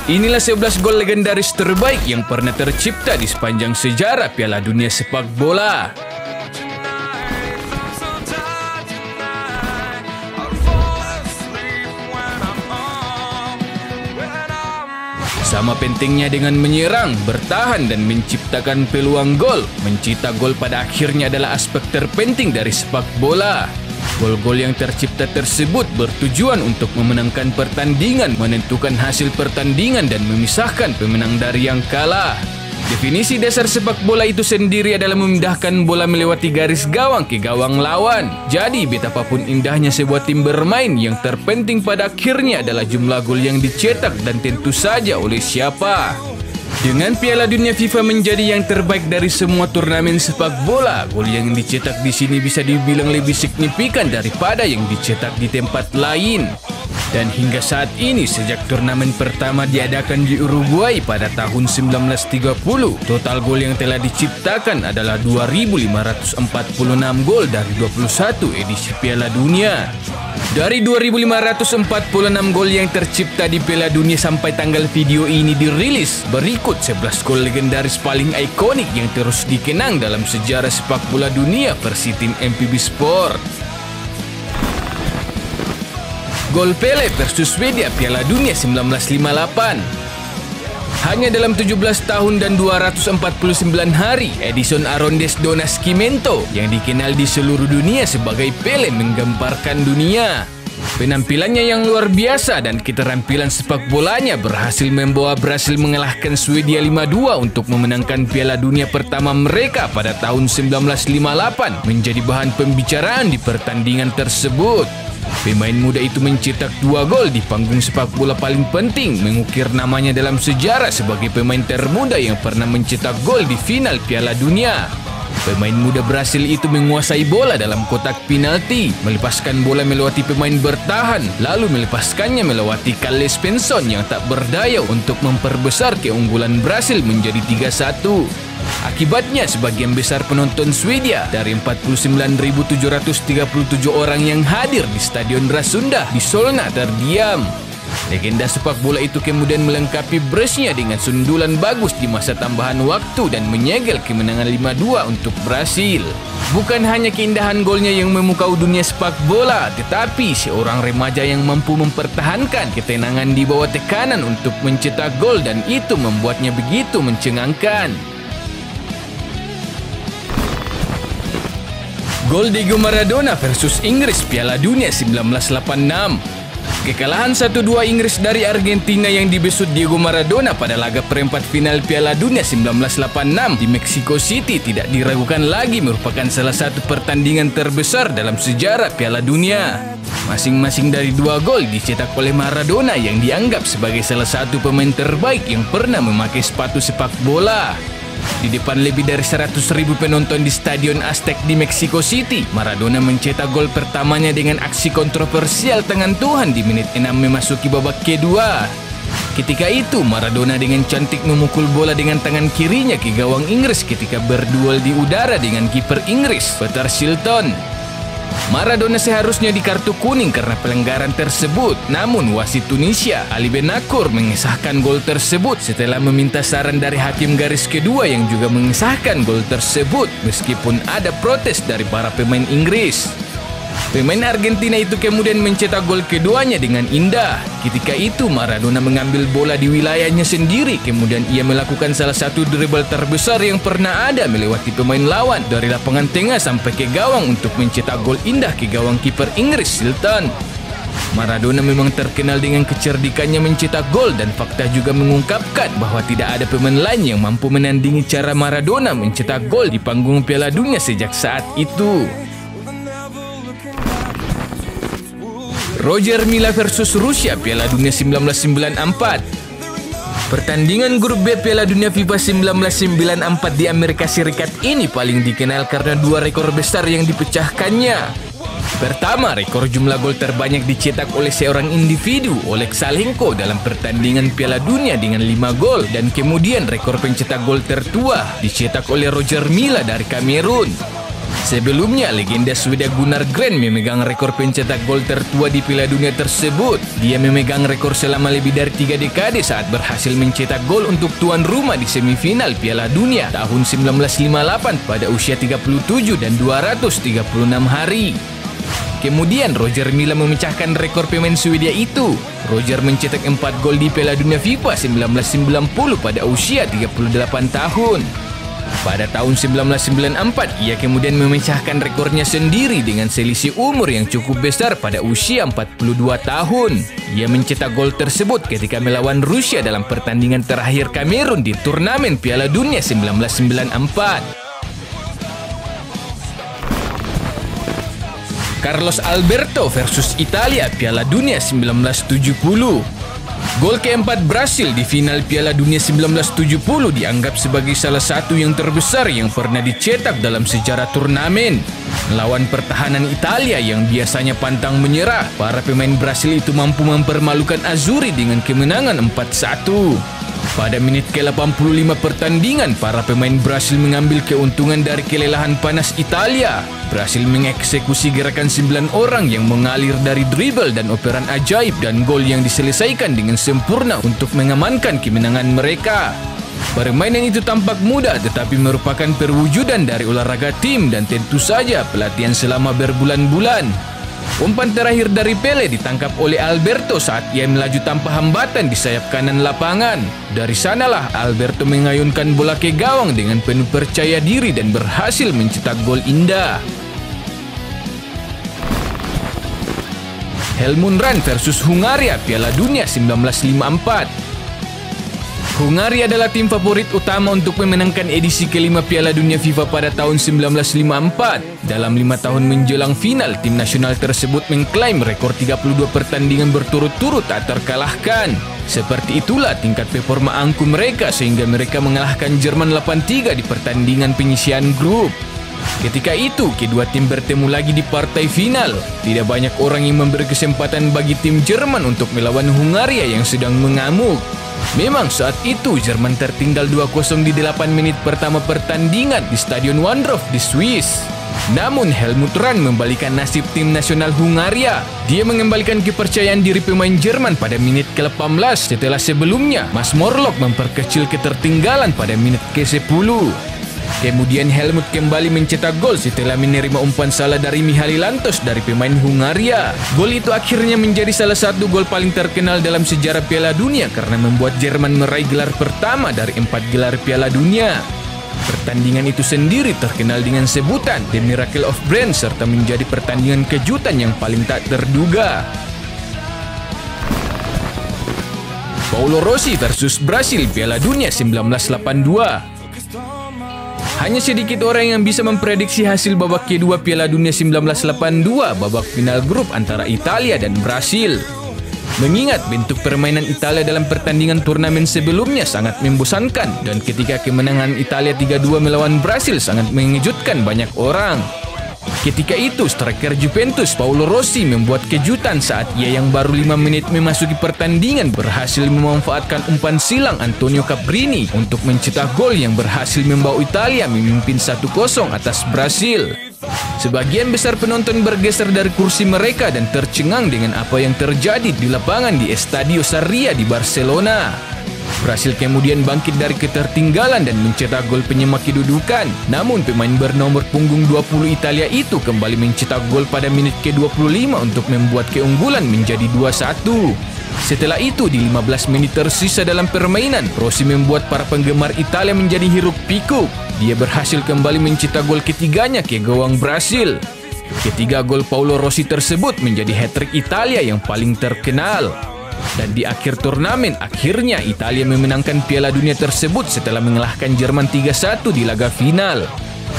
Inilah 11 gol legendaris terbaik yang pernah tercipta di sepanjang sejarah Piala Dunia Sepak Bola. Sama pentingnya dengan menyerang, bertahan, dan menciptakan peluang gol. Mencetak gol pada akhirnya adalah aspek terpenting dari sepak bola. Gol-gol yang tercipta tersebut bertujuan untuk memenangkan pertandingan, menentukan hasil pertandingan, dan memisahkan pemenang dari yang kalah. Definisi dasar sepak bola itu sendiri adalah memindahkan bola melewati garis gawang ke gawang lawan. Jadi, betapapun indahnya sebuah tim bermain, yang terpenting pada akhirnya adalah jumlah gol yang dicetak dan tentu saja oleh siapa. Dengan Piala Dunia FIFA menjadi yang terbaik dari semua turnamen sepak bola, gol yang dicetak di sini bisa dibilang lebih signifikan daripada yang dicetak di tempat lain. Dan hingga saat ini, sejak turnamen pertama diadakan di Uruguay pada tahun 1930, total gol yang telah diciptakan adalah 2.546 gol dari 21 edisi Piala Dunia. Dari 2.546 gol yang tercipta di Piala Dunia sampai tanggal video ini dirilis, berikut 11 gol legendaris paling ikonik yang terus dikenang dalam sejarah sepak bola dunia versi tim MPB Sport. Gol Pele versus Swedia Piala Dunia 1958. Hanya dalam 17 tahun dan 249 hari, Edison Arantes do Nascimento yang dikenal di seluruh dunia sebagai Pele menggemparkan dunia. Penampilannya yang luar biasa dan keterampilan sepak bolanya berhasil membawa Brasil mengalahkan Swedia 5-2 untuk memenangkan Piala Dunia pertama mereka pada tahun 1958, menjadi bahan pembicaraan di pertandingan tersebut. Pemain muda itu mencetak 2 gol di panggung sepak bola paling penting, mengukir namanya dalam sejarah sebagai pemain termuda yang pernah mencetak gol di final Piala Dunia. Pemain muda Brasil itu menguasai bola dalam kotak penalti, melepaskan bola melewati pemain bertahan, lalu melepaskannya melewati Carles Penson yang tak berdaya untuk memperbesar keunggulan Brasil menjadi 3-1. Akibatnya, sebagian besar penonton Swedia dari 49.737 orang yang hadir di Stadion Rasunda di Solna terdiam. Legenda sepak bola itu kemudian melengkapi brace-nya dengan sundulan bagus di masa tambahan waktu dan menyegel kemenangan 5-2 untuk Brasil. Bukan hanya keindahan golnya yang memukau dunia sepak bola, tetapi seorang remaja yang mampu mempertahankan ketenangan di bawah tekanan untuk mencetak gol, dan itu membuatnya begitu mencengangkan. Gol Diego Maradona versus Inggris Piala Dunia 1986. Kekalahan 1-2 Inggris dari Argentina yang dibesut Diego Maradona pada laga perempat final Piala Dunia 1986 di Mexico City tidak diragukan lagi merupakan salah satu pertandingan terbesar dalam sejarah Piala Dunia. Masing-masing dari 2 gol dicetak oleh Maradona yang dianggap sebagai salah satu pemain terbaik yang pernah memakai sepatu sepak bola. Di depan lebih dari 100.000 penonton di Stadion Aztec di Mexico City, Maradona mencetak gol pertamanya dengan aksi kontroversial tangan Tuhan di menit 6 memasuki babak kedua. Ketika itu, Maradona dengan cantik memukul bola dengan tangan kirinya ke gawang Inggris ketika berduel di udara dengan kiper Inggris, Peter Shilton. Maradona seharusnya di kartu kuning karena pelanggaran tersebut, namun wasit Tunisia, Ali Benakur, mengesahkan gol tersebut setelah meminta saran dari hakim garis kedua yang juga mengesahkan gol tersebut, meskipun ada protes dari para pemain Inggris. Pemain Argentina itu kemudian mencetak gol keduanya dengan indah. Ketika itu Maradona mengambil bola di wilayahnya sendiri, kemudian ia melakukan salah satu dribble terbesar yang pernah ada melewati pemain lawan dari lapangan tengah sampai ke gawang untuk mencetak gol indah ke gawang kiper Inggris, Shilton. Maradona memang terkenal dengan kecerdikannya mencetak gol, dan fakta juga mengungkapkan bahwa tidak ada pemain lain yang mampu menandingi cara Maradona mencetak gol di panggung Piala Dunia sejak saat itu. Roger Milla versus Rusia Piala Dunia 1994. Pertandingan grup B Piala Dunia FIFA 1994 di Amerika Serikat ini paling dikenal karena 2 rekor besar yang dipecahkannya. Pertama, rekor jumlah gol terbanyak dicetak oleh seorang individu, Oleg Salenko, dalam pertandingan Piala Dunia dengan 5 gol, dan kemudian rekor pencetak gol tertua dicetak oleh Roger Milla dari Kamerun. Sebelumnya, legenda Swedia Gunnar Gren memegang rekor pencetak gol tertua di Piala Dunia tersebut. Dia memegang rekor selama lebih dari 3 dekade saat berhasil mencetak gol untuk tuan rumah di semifinal Piala Dunia tahun 1958 pada usia 37 dan 236 hari. Kemudian Roger Milla memecahkan rekor pemain Swedia itu. Roger mencetak 4 gol di Piala Dunia FIFA 1990 pada usia 38 tahun. Pada tahun 1994, ia kemudian memecahkan rekornya sendiri dengan selisih umur yang cukup besar pada usia 42 tahun. Ia mencetak gol tersebut ketika melawan Rusia dalam pertandingan terakhir Kamerun di turnamen Piala Dunia 1994. Carlos Alberto versus Italia Piala Dunia 1970. Gol keempat Brasil di final Piala Dunia 1970 dianggap sebagai salah satu yang terbesar yang pernah dicetak dalam sejarah turnamen. Melawan pertahanan Italia yang biasanya pantang menyerah, para pemain Brasil itu mampu mempermalukan Azzurri dengan kemenangan 4-1. Pada menit ke-85 pertandingan, para pemain Brasil mengambil keuntungan dari kelelahan panas Italia. Brasil mengeksekusi gerakan 9 orang yang mengalir dari dribble dan operan ajaib dan gol yang diselesaikan dengan sempurna untuk mengamankan kemenangan mereka. Permainan itu tampak mudah tetapi merupakan perwujudan dari olahraga tim dan tentu saja pelatihan selama berbulan-bulan. Umpan terakhir dari Pele ditangkap oleh Alberto saat ia melaju tanpa hambatan di sayap kanan lapangan. Dari sanalah Alberto mengayunkan bola ke gawang dengan penuh percaya diri dan berhasil mencetak gol indah. Helmut Rahn versus Hungaria Piala Dunia 1954. Hungaria adalah tim favorit utama untuk memenangkan edisi kelima Piala Dunia FIFA pada tahun 1954. Dalam 5 tahun menjelang final, tim nasional tersebut mengklaim rekor 32 pertandingan berturut-turut tak terkalahkan. Seperti itulah tingkat performa angku mereka sehingga mereka mengalahkan Jerman 8-3 di pertandingan penyisian grup. Ketika itu, kedua tim bertemu lagi di partai final. Tidak banyak orang yang memberi kesempatan bagi tim Jerman untuk melawan Hungaria yang sedang mengamuk. Memang saat itu Jerman tertinggal 2-0 di 8 menit pertama pertandingan di Stadion Wandorf di Swiss. Namun Helmut Rahn membalikan nasib tim nasional Hungaria. Dia mengembalikan kepercayaan diri pemain Jerman pada menit ke-18 setelah sebelumnya Mas Morlock memperkecil ketertinggalan pada menit ke-10. Kemudian Helmut kembali mencetak gol setelah menerima umpan salah dari Mihaly Lantos dari pemain Hungaria. Gol itu akhirnya menjadi salah satu gol paling terkenal dalam sejarah Piala Dunia karena membuat Jerman meraih gelar pertama dari 4 gelar Piala Dunia. Pertandingan itu sendiri terkenal dengan sebutan The Miracle of Bern serta menjadi pertandingan kejutan yang paling tak terduga. Paulo Rossi versus Brasil Piala Dunia 1982. Hanya sedikit orang yang bisa memprediksi hasil babak kedua Piala Dunia 1982, babak final grup antara Italia dan Brasil. Mengingat bentuk permainan Italia dalam pertandingan turnamen sebelumnya sangat membosankan dan ketika kemenangan Italia 3-2 melawan Brasil sangat mengejutkan banyak orang. Ketika itu, striker Juventus Paulo Rossi membuat kejutan saat ia yang baru 5 menit memasuki pertandingan berhasil memanfaatkan umpan silang Antonio Caprini untuk mencetak gol yang berhasil membawa Italia memimpin 1-0 atas Brasil. Sebagian besar penonton bergeser dari kursi mereka dan tercengang dengan apa yang terjadi di lapangan di Estadio Sarria di Barcelona. Brasil kemudian bangkit dari ketertinggalan dan mencetak gol penyemak kedudukan. Namun pemain bernomor punggung 20 Italia itu kembali mencetak gol pada menit ke-25 untuk membuat keunggulan menjadi 2-1. Setelah itu, di 15 menit tersisa dalam permainan, Rossi membuat para penggemar Italia menjadi hiruk pikuk. Dia berhasil kembali mencetak gol ketiganya ke gawang Brasil. Ketiga gol Paulo Rossi tersebut menjadi hat-trick Italia yang paling terkenal. Dan di akhir turnamen, akhirnya Italia memenangkan Piala Dunia tersebut setelah mengalahkan Jerman 3-1 di laga final.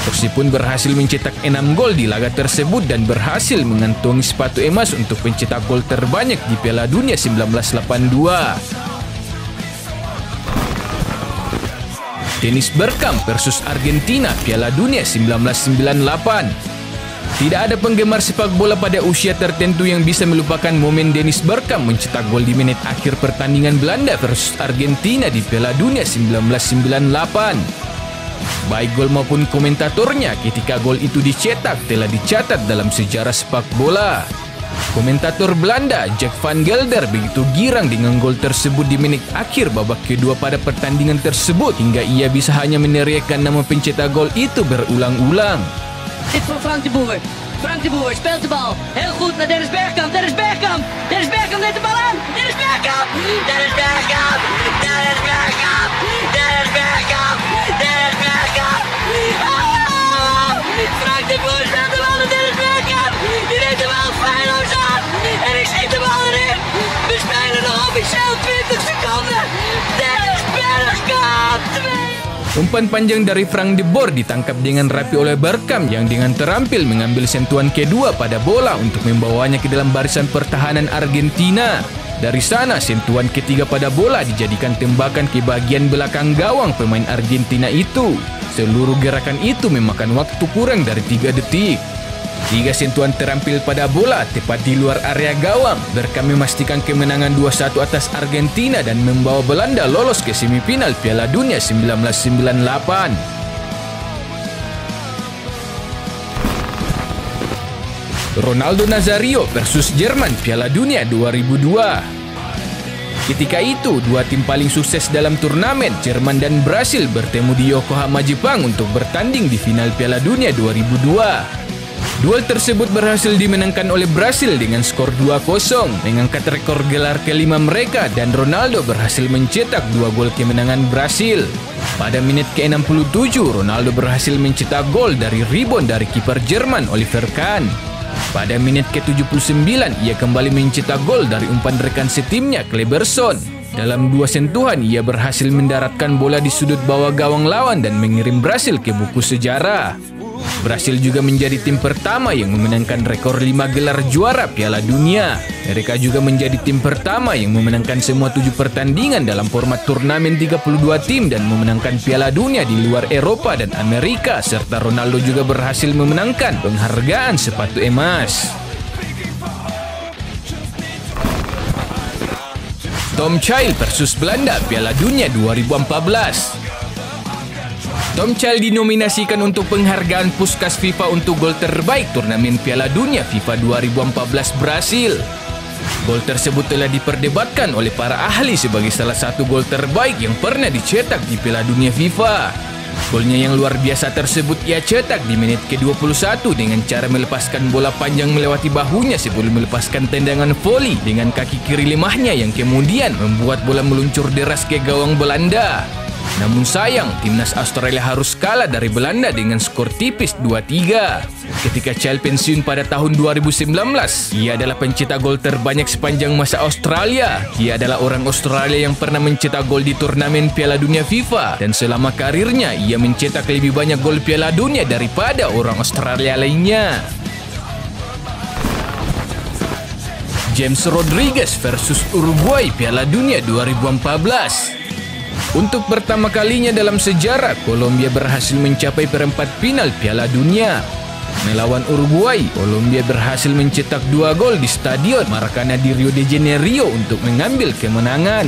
Rossi pun berhasil mencetak 6 gol di laga tersebut dan berhasil mengantongi sepatu emas untuk pencetak gol terbanyak di Piala Dunia 1982. Dennis Bergkamp versus Argentina Piala Dunia 1998. Tidak ada penggemar sepak bola pada usia tertentu yang bisa melupakan momen Dennis Bergkamp mencetak gol di menit akhir pertandingan Belanda versus Argentina di Piala Dunia 1998. Baik gol maupun komentatornya ketika gol itu dicetak telah dicatat dalam sejarah sepak bola. Komentator Belanda Jack van Gelder begitu girang dengan gol tersebut di menit akhir babak kedua pada pertandingan tersebut hingga ia bisa hanya meneriakkan nama pencetak gol itu berulang-ulang. Dit voor Frank de Boer. Frank de Boer speelt de bal. Heel goed naar Dennis Bergkamp. Dennis Bergkamp. Dennis Bergkamp neemt de bal aan. Dennis Bergkamp. Dennis Bergkamp. Dennis Bergkamp. Dennis Bergkamp. Dennis Bergkamp. Ah! Frank de Boer speelt de bal naar Dennis Bergkamp. Die neemt de bal feilloos aan. En ik schiet de bal erin. We spelen nog officieel 20 seconden. Dennis Bergkamp. 2. Umpan panjang dari Frank de Boer ditangkap dengan rapi oleh Bergkamp yang dengan terampil mengambil sentuhan kedua pada bola untuk membawanya ke dalam barisan pertahanan Argentina. Dari sana sentuhan ketiga pada bola dijadikan tembakan ke bagian belakang gawang pemain Argentina itu. Seluruh gerakan itu memakan waktu kurang dari 3 detik. 3 sentuhan terampil pada bola tepat di luar area gawang. Berkam memastikan kemenangan 2-1 atas Argentina dan membawa Belanda lolos ke semifinal Piala Dunia 1998. Ronaldo Nazario versus Jerman Piala Dunia 2002. Ketika itu, dua tim paling sukses dalam turnamen, Jerman dan Brasil, bertemu di Yokohama, Jepang untuk bertanding di final Piala Dunia 2002. Duel tersebut berhasil dimenangkan oleh Brasil dengan skor 2-0, mengangkat rekor gelar kelima mereka dan Ronaldo berhasil mencetak 2 gol kemenangan Brasil. Pada menit ke-67, Ronaldo berhasil mencetak gol dari rebound dari kiper Jerman Oliver Kahn. Pada menit ke-79, ia kembali mencetak gol dari umpan rekan setimnya Kleberson. Dalam 2 sentuhan, ia berhasil mendaratkan bola di sudut bawah gawang lawan dan mengirim Brasil ke buku sejarah. Brasil juga menjadi tim pertama yang memenangkan rekor 5 gelar juara Piala Dunia. Mereka juga menjadi tim pertama yang memenangkan semua 7 pertandingan dalam format turnamen 32 tim dan memenangkan Piala Dunia di luar Eropa dan Amerika, serta Ronaldo juga berhasil memenangkan penghargaan sepatu emas. Tom Child versus Belanda Piala Dunia 2014. Tom Child dinominasikan untuk penghargaan Puskas FIFA untuk gol terbaik turnamen Piala Dunia FIFA 2014 Brasil. Gol tersebut telah diperdebatkan oleh para ahli sebagai salah satu gol terbaik yang pernah dicetak di Piala Dunia FIFA. Golnya yang luar biasa tersebut ia cetak di menit ke-21 dengan cara melepaskan bola panjang melewati bahunya sebelum melepaskan tendangan voli dengan kaki kiri lemahnya yang kemudian membuat bola meluncur deras ke gawang Belanda. Namun sayang, timnas Australia harus kalah dari Belanda dengan skor tipis 2-3. Ketika Child pensiun pada tahun 2019, ia adalah pencetak gol terbanyak sepanjang masa Australia. Ia adalah orang Australia yang pernah mencetak gol di turnamen Piala Dunia FIFA dan selama karirnya ia mencetak lebih banyak gol Piala Dunia daripada orang Australia lainnya. James Rodriguez versus Uruguay Piala Dunia 2014. Untuk pertama kalinya dalam sejarah, Kolombia berhasil mencapai perempat final Piala Dunia. Melawan Uruguay, Kolombia berhasil mencetak 2 gol di Stadion Maracana di Rio de Janeiro untuk mengambil kemenangan.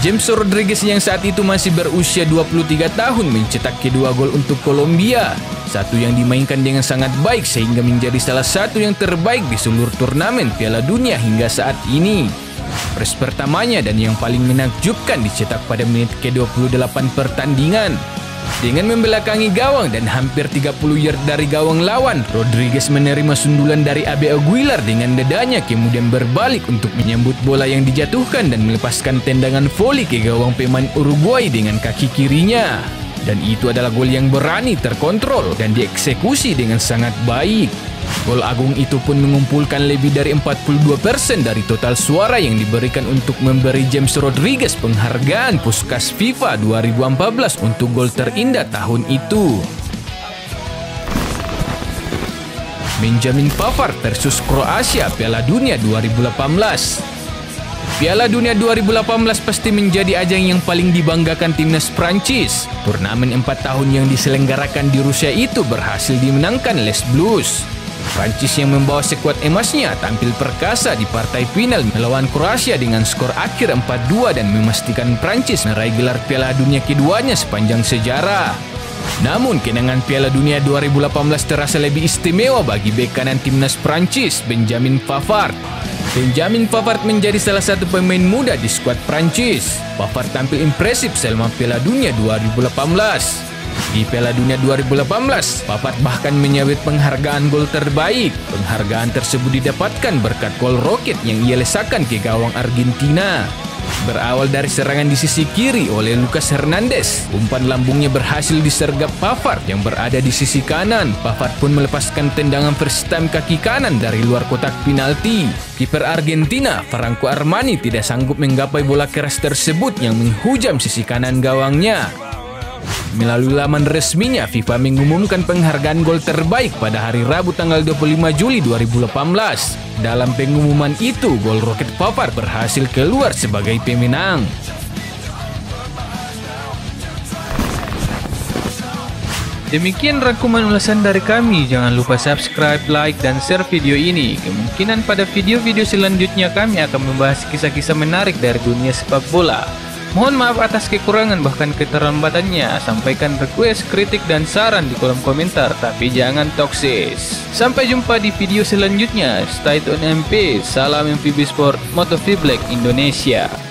James Rodriguez yang saat itu masih berusia 23 tahun mencetak kedua gol untuk Kolombia. Satu yang dimainkan dengan sangat baik sehingga menjadi salah satu yang terbaik di seluruh turnamen Piala Dunia hingga saat ini. Brace pertamanya dan yang paling menakjubkan dicetak pada menit ke-28 pertandingan. Dengan membelakangi gawang dan hampir 30 yard dari gawang lawan, Rodriguez menerima sundulan dari Abe Aguilar dengan dadanya kemudian berbalik untuk menyambut bola yang dijatuhkan dan melepaskan tendangan voli ke gawang pemain Uruguay dengan kaki kirinya. Dan itu adalah gol yang berani, terkontrol, dan dieksekusi dengan sangat baik. Gol agung itu pun mengumpulkan lebih dari 42% dari total suara yang diberikan untuk memberi James Rodriguez penghargaan Puskas FIFA 2014 untuk gol terindah tahun itu. Benjamin Pavard versus Kroasia Piala Dunia 2018. Piala Dunia 2018 pasti menjadi ajang yang paling dibanggakan timnas Prancis. Turnamen 4 tahun yang diselenggarakan di Rusia itu berhasil dimenangkan Les Bleus. Prancis yang membawa skuad emasnya tampil perkasa di partai final melawan Kroasia dengan skor akhir 4-2 dan memastikan Prancis meraih gelar Piala Dunia keduanya sepanjang sejarah. Namun kenangan Piala Dunia 2018 terasa lebih istimewa bagi bek kanan timnas Prancis, Benjamin Pavard. Benjamin Pavard menjadi salah satu pemain muda di skuad Prancis. Pavard tampil impresif selama Piala Dunia 2018. Di Piala Dunia 2018, Pavard bahkan menyabet penghargaan gol terbaik. Penghargaan tersebut didapatkan berkat gol roket yang ia lesakkan ke gawang Argentina. Berawal dari serangan di sisi kiri oleh Lucas Hernandez, umpan lambungnya berhasil disergap Pavard yang berada di sisi kanan. Pavard pun melepaskan tendangan first time kaki kanan dari luar kotak penalti. Kiper Argentina, Franco Armani, tidak sanggup menggapai bola keras tersebut yang menghujam sisi kanan gawangnya. Melalui laman resminya, FIFA mengumumkan penghargaan gol terbaik pada hari Rabu tanggal 25 Juli 2018. Dalam pengumuman itu, gol roket Pavard berhasil keluar sebagai pemenang. Demikian rangkuman ulasan dari kami. Jangan lupa subscribe, like, dan share video ini. Kemungkinan pada video-video selanjutnya kami akan membahas kisah-kisah menarik dari dunia sepak bola. Mohon maaf atas kekurangan bahkan keterlambatannya. Sampaikan request, kritik, dan saran di kolom komentar, tapi jangan toksis. Sampai jumpa di video selanjutnya. Stay tune MP. Salam MVB Sport, MotoV Black Indonesia.